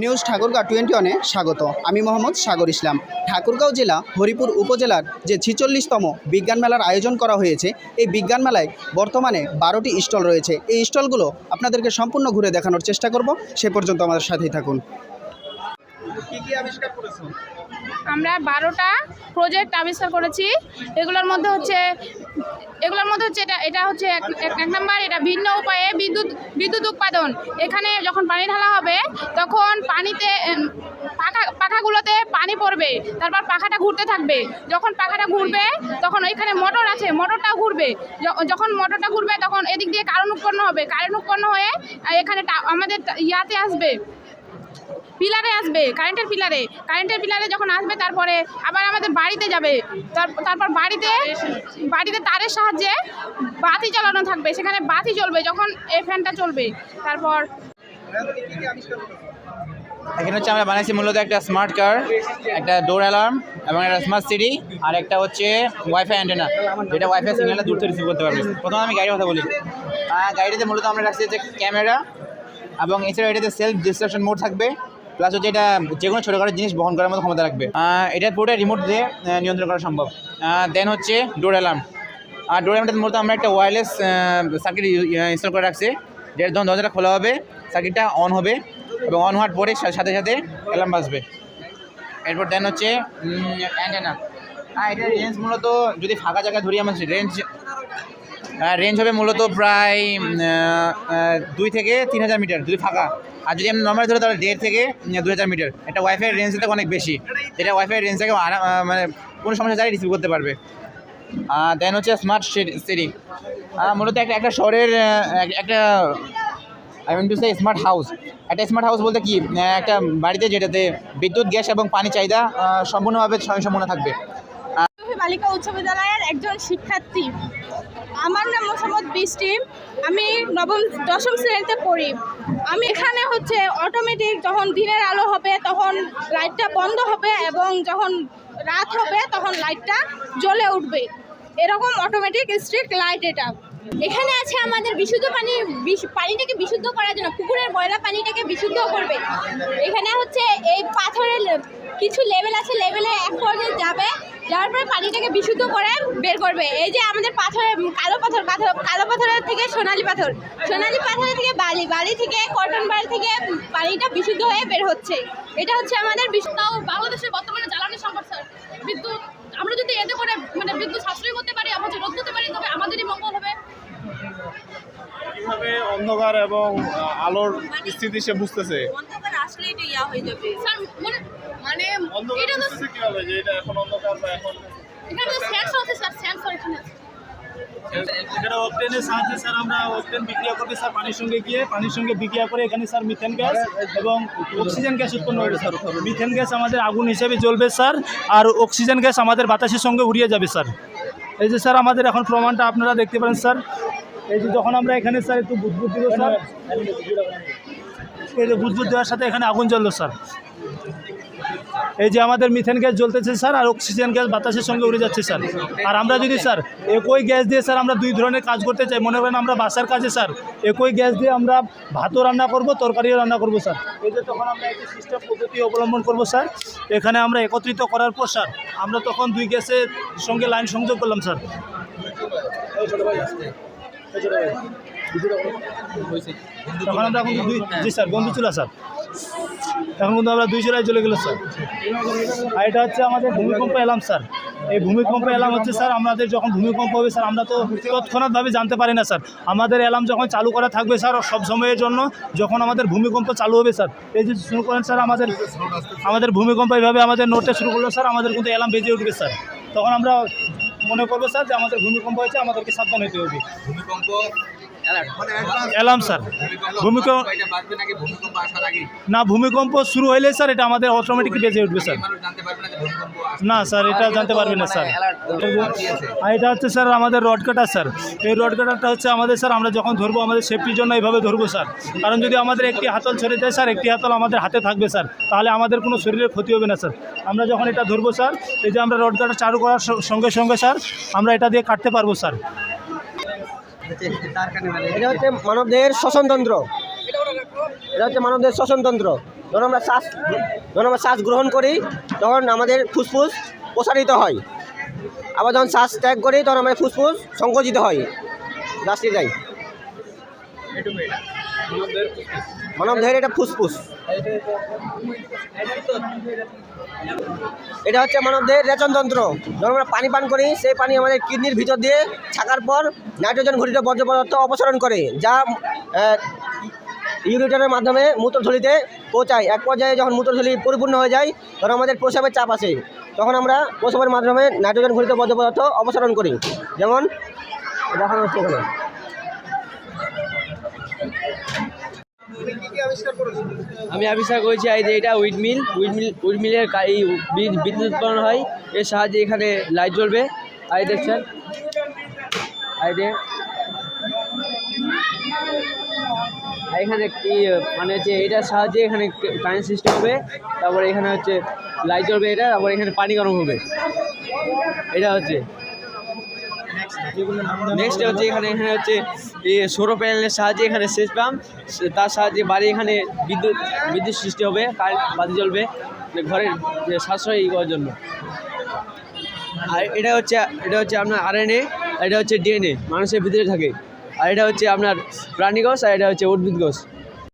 News Thakurgaon 21-এ স্বাগত। আমি মোহাম্মদ সাগর ইসলাম। ঠাকুরগাঁও জেলা হরিপুর উপজেলার যে 46তম বিজ্ঞান মেলার আয়োজন করা হয়েছে, এই বিজ্ঞান মেলায় বর্তমানে 12টি স্টল রয়েছে। এই স্টলগুলো আপনাদেরকে সম্পূর্ণ ঘুরে দেখানোর চেষ্টা করব, সে পর্যন্ত আমাদের সাথেই থাকুন। কি কি আবিষ্কার করেছো? আমরা 12টা প্রজেক্ট আবিষ্কার করেছি। এগুলোর মধ্যে হচ্ছে এটা হচ্ছে এক নাম্বার, এটা ভিন্ন উপায়ে বিদ্যুৎ উৎপাদন। এখানে যখন পানি ঢালা হবে তখন পানিতে পাখাগুলোতে পানি পড়বে, তারপর পাখাটা ঘুরতে থাকবে। যখন পাখাটা ঘুরবে তখন ওইখানে মোটর আছে, মোটরটাও ঘুরবে। যখন মোটরটা ঘুরবে তখন এদিক দিয়ে কারেন্ট উৎপন্ন হবে। কারেন্ট উৎপন্ন হয়ে এখানে আমাদের ইয়াতে আসবে, পিলারে আসবে, কারেন্টের পিলারে যখন আসবে তারপরে আবার আমাদের বাড়িতে যাবে। তারপর বাড়িতে তারের সাহায্যে বাতি জ্বালানো থাকবে, সেখানে বাতি জ্বলবে যখন এই ফ্যানটা চলবে। তারপর এখানে হচ্ছে আমরা বানাইছি মূলত একটা স্মার্ট কার, একটা ডোর অ্যালার্ম এবং একটা স্মার্ট সিটি, আর একটা হচ্ছে ওয়াইফাই অ্যান্টেনা, যেটা ওয়াইফাই সিগন্যালটা দূর থেকে রিসিভ করতে পারবে। প্রথমে আমি গাড়ির কথা বলি। গাড়িতে মূলত আমরা রাখছি যে ক্যামেরা, এবং এছাড়া এটাতে সেলফ ডিস্ট্রাকশন মোড থাকবে, প্লাস হচ্ছে এটা যে কোনো ছোটোখাটো জিনিস বহন করার মতো ক্ষমতা রাখবে। এটা পুরোটা রিমোট দিয়ে নিয়ন্ত্রণ করা সম্ভব। দেন হচ্ছে ডোর অ্যালার্ম। আর ডোর অ্যালার্মটাতে মূলত আমরা একটা ওয়্যারলেস সার্কিট ইনস্টল করে রাখছি, যেটা যখন দরজাটা খোলা হবে সার্কিটটা অন হবে, এবং অন হওয়ার পরে সাথে সাথে অ্যালার্ম বাজবে। এরপর দেন হচ্ছে অ্যান্টেনা। এটার রেঞ্জ মূলত যদি ফাঁকা জায়গায় ধরি আমার রেঞ্জ হবে মূলত প্রায় 2 থেকে 3000 মিটার যদি ফাঁকা, আর যদি আমি নর্মালি ধরে তাহলে 1.5 থেকে 2000 মিটার। এটা ওয়াইফাই রেঞ্জ থেকে অনেক বেশি, এটা ওয়াইফাই রেঞ্জ থেকে মানে কোনো সমস্যা ছাড়াই রিসিভ করতে পারবে। দেন হচ্ছে স্মার্ট সিটি। মূলত একটা শহরের একটা স্মার্ট হাউস। একটা স্মার্ট হাউস বলতে কি, একটা বাড়িতে যেটাতে বিদ্যুৎ, গ্যাস এবং পানি চাহিদা সম্পূর্ণভাবে স্বয়ংসম্পূর্ণ থাকবে। বালিকা উচ্চ বিদ্যালয়ের একজন শিক্ষার্থী। আমার নাম মোহাম্মদ বৃষ্টি, আমি 10ম শ্রেণীতে পড়ি। আমি এখানে হচ্ছে অটোমেটিক যখন দিনের আলো হবে তখন লাইটটা বন্ধ হবে, এবং যখন রাত হবে তখন লাইটটা জ্বলে উঠবে। এরকম অটোমেটিক স্ট্রিট লাইট এটা। এখানে আছে আমাদের বিশুদ্ধ পানিটাকে বিশুদ্ধ করার জন্য, পুকুরের ময়লা পানিটাকে বিশুদ্ধ করবে। এখানে হচ্ছে এই পাথরের কিছু লেভেল আছে, লেভেলে এক পর্যায়ে যাওয়ার পরে পানিটাকে বিশুদ্ধ করে বের করবে। এই যে আমাদের কালো পাথরের থেকে সোনালী পাথরের থেকে বালি থেকে কটন বালি থেকে পানিটা বিশুদ্ধ হয়ে বের হচ্ছে। এটা হচ্ছে আমাদের বাংলাদেশের বর্তমানে জ্বালানি সংকট স্যার। বিদ্যুৎ আমরা যদি এতে করে বিদ্যুৎ সাশ্রয় করতে পারি, আমরা রোধ করতে পারি, তবে আমাদেরই মঙ্গল হবে। কিভাবে অন্ধকার এবং আলোর স্থিতি সে বুঝতেছে? অন্ধকার আসলে এটা ইয়া হয়ে যাবে স্যার, মানে অন্ধকার এটা তো বুঝতেছে কিভাবে যে এটা এখন অন্ধকার বা এখন? এখানে তো সেন্সর আছে স্যার, সেন্সর এখানে আছে। এখানে অকটেনের সাহায্যে স্যার আমরা অকটেন বিক্রিয়া করবে স্যার, পানির সঙ্গে বিক্রিয়া করে এখানে স্যার মিথেন গ্যাস এবং অক্সিজেন গ্যাস উৎপন্ন হবে স্যার। মিথেন গ্যাস আমাদের আগুন হিসেবে জ্বলবে স্যার, আর অক্সিজেন গ্যাস আমাদের বাতাসের সঙ্গে উড়িয়ে যাবে স্যার। এই যে স্যার আমাদের এখন প্রমাণটা আপনারা দেখতে পারেন স্যার। এই যে যখন আমরা এখানে স্যার একটু বুদবুদ দিব স্যার, এই যে বুদবুদ দেওয়ার সাথে এখানে আগুন জ্বললো স্যার। এই যে আমাদের মিথেন গ্যাস জ্বলতেছে স্যার, আর অক্সিজেন গ্যাস বাতাসের সঙ্গে উড়ে যাচ্ছে স্যার। আর আমরা যদি স্যার একই গ্যাস দিয়ে স্যার আমরা 2 ধরনের কাজ করতে চাই, মনে করেন আমরা বাসার কাজে স্যার একই গ্যাস দিয়ে আমরা ভাতও রান্না করব, তরকারিও রান্না করব স্যার। এই যে তখন আমরা একটি সিস্টেম পদ্ধতি অবলম্বন করব স্যার। এখানে আমরা একত্রিত করার পর স্যার আমরা তখন 2 গ্যাসের সঙ্গে লাইন সংযোগ করলাম স্যার। তখন আমরা এখন জি স্যার বন্ধু চুলা স্যার, এখন কিন্তু আমরা 2 চুলায় চলে গেল স্যার। আর এটা হচ্ছে আমাদের ভূমিকম্প অ্যালার্ম স্যার। এই ভূমিকম্প অ্যালার্ম হচ্ছে স্যার আমাদের যখন ভূমিকম্প হবে স্যার আমরা তো তৎক্ষণাৎভাবে জানতে পারি না স্যার। আমাদের অ্যালার্ম যখন চালু করা থাকবে স্যার সব সময়ের জন্য, যখন আমাদের ভূমিকম্প চালু হবে স্যার, এই যে শুরু করেন স্যার আমাদের ভূমিকম্প এইভাবে আমাদের নোটে শুরু করলো স্যার, আমাদের কিন্তু অ্যালার্ম বেজে উঠবে স্যার। তখন আমরা মনে করবো স্যার যে আমাদের ভূমিকম্প হয়েছে, আমাদেরকে সাবধান হতে হবে। অ্যালার্ম স্যার ভূমিকম্প শুরু হইলে স্যার এটা আমাদের অটোমেটিক বেজে উঠবে স্যার। না স্যার এটা জানতে পারবেন না স্যার। আর এটা হচ্ছে স্যার আমাদের রড কাটার স্যার। এই রড কাটারটা হচ্ছে আমাদের স্যার আমরা যখন ধরবো আমাদের সেফটির জন্য এইভাবে ধরবো স্যার, কারণ যদি আমাদের একটি হাতল ছেড়ে যায় স্যার, একটি হাতল আমাদের হাতে থাকবে স্যার, তাহলে আমাদের কোনো শরীরের ক্ষতি হবে না স্যার। আমরা যখন এটা ধরবো স্যার, এই যে আমরা রড কাটার চালু করার সঙ্গে সঙ্গে স্যার আমরা এটা দিয়ে কাটতে পারবো স্যার। এটা হচ্ছে মানবদেহের শ্বসনতন্ত্র। যখন আমরা শ্বাস গ্রহণ করি তখন আমাদের ফুসফুস প্রসারিত হয়, আবার যখন শ্বাস ত্যাগ করি তখন আমাদের ফুসফুস সংকুচিত হয়। লাস্টে যাই, মানবদেহের এটা ফুসফুস, এটা হচ্ছে মানবদেহের রেচনতন্ত্র। যখন আমরা পানি পান করি সেই পানি আমাদের কিডনির ভিতর দিয়ে থাকার পর নাইট্রোজেন ঘটিত বর্জ্য পদার্থ অপসারণ করে, যা ইউরিটারের মাধ্যমে মূত্রথলিতে পৌঁছায়। এক পর্যায়ে যখন মূত্রথলি পরিপূর্ণ হয়ে যায় তখন আমাদের প্রস্রাবের চাপ আসে, তখন আমরা প্রস্রাবের মাধ্যমে নাইট্রোজেন ঘটিত বর্জ্য পদার্থ অপসারণ করি। যেমন দেখানো হচ্ছে এখানে। আমি আবিষ্কার করেছি এই যে এটা উইডমিলের এই বিদ্যুৎ উৎপাদন হয়, এর সাহায্যে এখানে লাইট জ্বলবে। আর দেখছেন এখানে কি মানে হচ্ছে এটার সাহায্যে এখানে কারেন্ট সিস্টেম হবে, তারপরে এখানে হচ্ছে লাইট জ্বলবে এটা, তারপরে এখানে পানি গরম হবে। এটা হচ্ছে নেক্সট হচ্ছে এখানে হচ্ছে এই সৌর প্যানেলের সাহায্যে এখানে সেচ পাম্প, তার সাহায্যে বাড়ি এখানে বিদ্যুৎ সৃষ্টি হবে, কারেন্ট বাতি জ্বলবে ঘরের সাশ্রয় করার জন্য। আর এটা হচ্ছে আপনার RNA, এটা হচ্ছে DNA, মানুষের ভিতরে থাকে। আর এটা হচ্ছে আপনার প্রাণী কোষ, আর এটা হচ্ছে উদ্ভিদ কোষ।